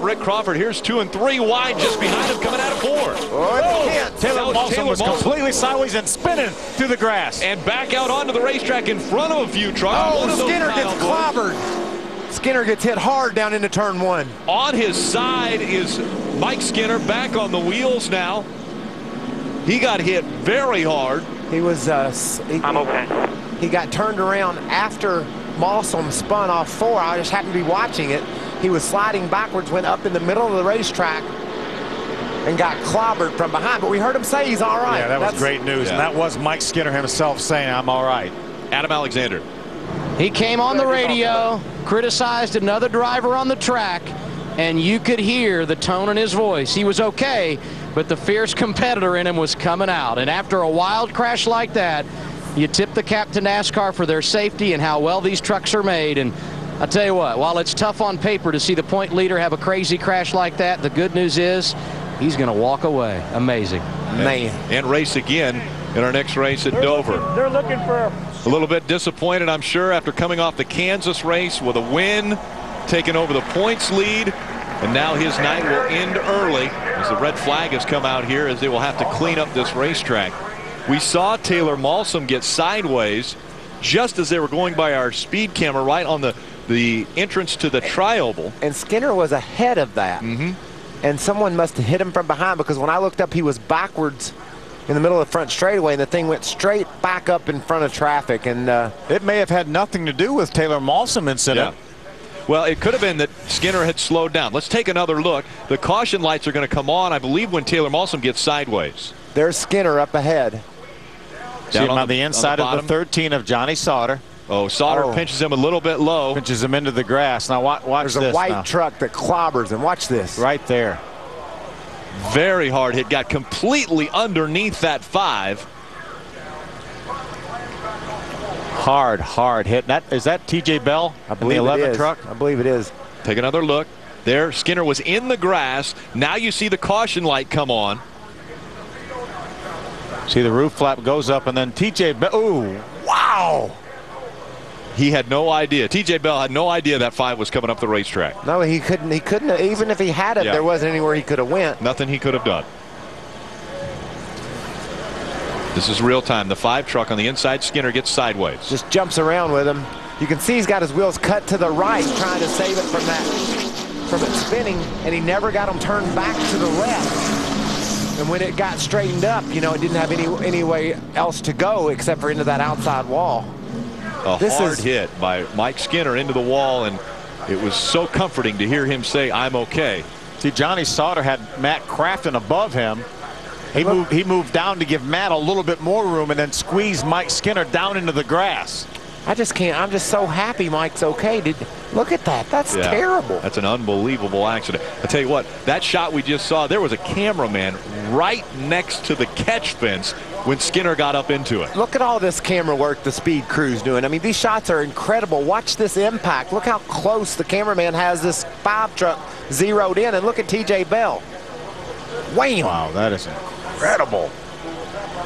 Rick Crawford. Here's 2 and 3 wide just behind him, coming out of 4. Oh, Taylor Malson was completely sideways and spinning through the grass. And back out onto the racetrack in front of a few trucks. Oh, Skinner gets clobbered. Skinner gets hit hard down into turn 1. On his side is Mike Skinner, back on the wheels now. He got hit very hard. He was, I'm okay. He got turned around after Malson spun off 4. I just happened to be watching it. He was sliding backwards, went up in the middle of the racetrack, and got clobbered from behind. But we heard him say he's all right. Yeah, that was great news. And that was Mike Skinner himself saying, I'm all right. Adam Alexander. He came on the radio, criticized another driver on the track, and you could hear the tone in his voice. He was okay, but the fierce competitor in him was coming out. And after a wild crash like that, you tip the cap to NASCAR for their safety and how well these trucks are made. And I tell you what, while it's tough on paper to see the point leader have a crazy crash like that, the good news is he's going to walk away. Amazing. Man. And race again in our next race at Dover. They're looking for a little bit disappointed, I'm sure, after coming off the Kansas race with a win, taking over the points lead. And now his night will end early as the red flag has come out here, as they will have to clean up this racetrack. We saw Taylor Malson get sideways just as they were going by our speed camera right on the entrance to the tri-oval. And Skinner was ahead of that. And someone must have hit him from behind, because when I looked up, he was backwards in the middle of the front straightaway, and the thing went straight back up in front of traffic. And it may have had nothing to do with Taylor Malson incident. Yeah. Well, it could have been that Skinner had slowed down. Let's take another look. The caution lights are going to come on, I believe, when Taylor Malson gets sideways. There's Skinner up ahead. See him on the inside of the 13 of Johnny Sauter. Oh, Sauter pinches him a little bit low. Pinches him into the grass. Now watch this. There's a white truck that clobbers him. Watch this. Right there. Very hard hit. Got completely underneath that 5. Hard hit. Is that TJ Bell? I believe in the 11 it is. truck? I believe it is. Take another look. There, Skinner was in the grass. Now you see the caution light come on. See the roof flap goes up, and then TJ Bell. Ooh, wow. He had no idea. TJ Bell had no idea that 5 was coming up the racetrack. No, he couldn't. He couldn't. Even if he had it, there wasn't anywhere he could have went. Nothing he could have done. This is real time. The 5 truck on the inside. Skinner gets sideways. Just jumps around with him. You can see he's got his wheels cut to the right, trying to save it from it spinning, and he never got them turned back to the left. And when it got straightened up, you know, it didn't have any way else to go except for into that outside wall. A hard hit by Mike Skinner into the wall, and it was so comforting to hear him say, I'm okay. See, Johnny Sauter had Matt Crafton above him. He moved down to give Matt a little bit more room and then squeezed Mike Skinner down into the grass. I just can't. I'm just so happy Mike's okay. Look at that. That's terrible. That's an unbelievable accident. I tell you what, that shot we just saw, there was a cameraman right next to the catch fence when Skinner got up into it. Look at all this camera work the speed crew's doing. I mean, these shots are incredible. Watch this impact. Look how close the cameraman has this 5 truck zeroed in, and look at TJ Bell. Wham! Wow, that is incredible.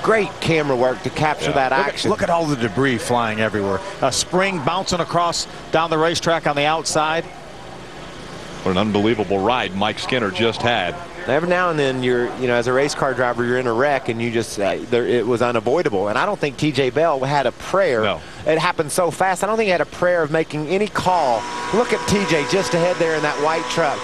Great camera work to capture that action. Look at all the debris flying everywhere. A spring bouncing across down the racetrack on the outside. What an unbelievable ride Mike Skinner just had. Every now and then, as a race car driver, you're in a wreck, and you just it was unavoidable. And I don't think TJ Bell had a prayer. No. It happened so fast. I don't think he had a prayer of making any call. Look at TJ just ahead there in that white truck.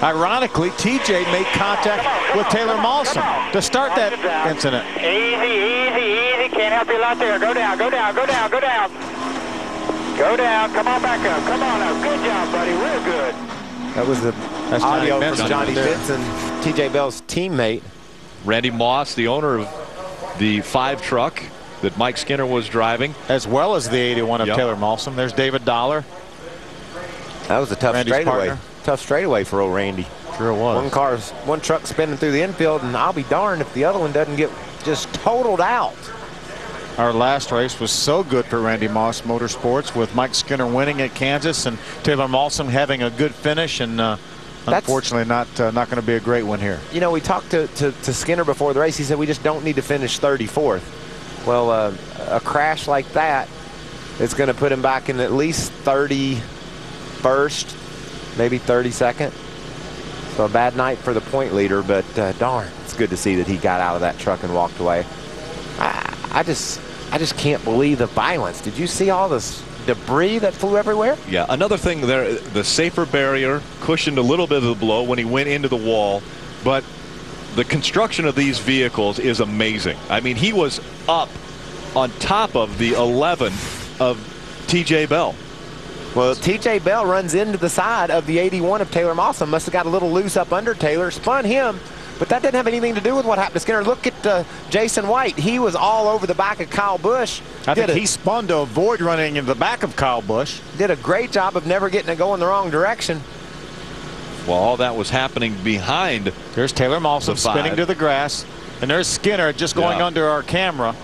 Ironically, TJ made contact with Taylor Malson to start that incident. Easy. Can't help you a lot there. Go down. Go down. Come on back up. Come on up. Good job, buddy. Real good. That was the audio from Johnny Benson, TJ Bell's teammate. Randy Moss, the owner of the 5 truck that Mike Skinner was driving. As well as the 81 of Taylor Malson. There's David Dollar. That was a tough straightaway. Partner. Tough straightaway for old Randy. Sure it was. One truck spinning through the infield, and I'll be darned if the other one doesn't get just totaled out. Our last race was so good for Randy Moss Motorsports, with Mike Skinner winning at Kansas and Taylor Malson having a good finish, and unfortunately not going to be a great one here. You know, we talked to Skinner before the race. He said we just don't need to finish 34th. Well, a crash like that is going to put him back in at least 31st. maybe 32nd. So a bad night for the point leader, but darn, it's good to see that he got out of that truck and walked away. I just can't believe the violence. Did you see all this debris that flew everywhere? Yeah, another thing there, the safer barrier cushioned a little bit of the blow when he went into the wall, but the construction of these vehicles is amazing. I mean, he was up on top of the 11 of TJ Bell. Well, TJ Bell runs into the side of the 81 of Taylor Mawson. Must have got a little loose up under Taylor, spun him, but that didn't have anything to do with what happened to Skinner. Look at Jason White. He was all over the back of Kyle Busch. I think he spun to avoid running into the back of Kyle Busch. Did a great job of never getting to go in the wrong direction. Well, all that was happening behind. There's Taylor Mawson spinning to the grass, and there's Skinner just going under our camera.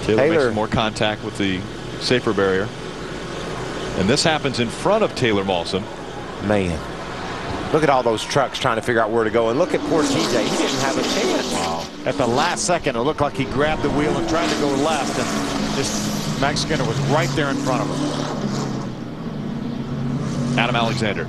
Taylor makes more contact with the safer barrier. And this happens in front of Taylor Mawson. Man, look at all those trucks trying to figure out where to go. And look at poor TJ. He didn't have a chance. Wow. At the last second, it looked like he grabbed the wheel and tried to go left. And Max Skinner was right there in front of him. Adam Alexander.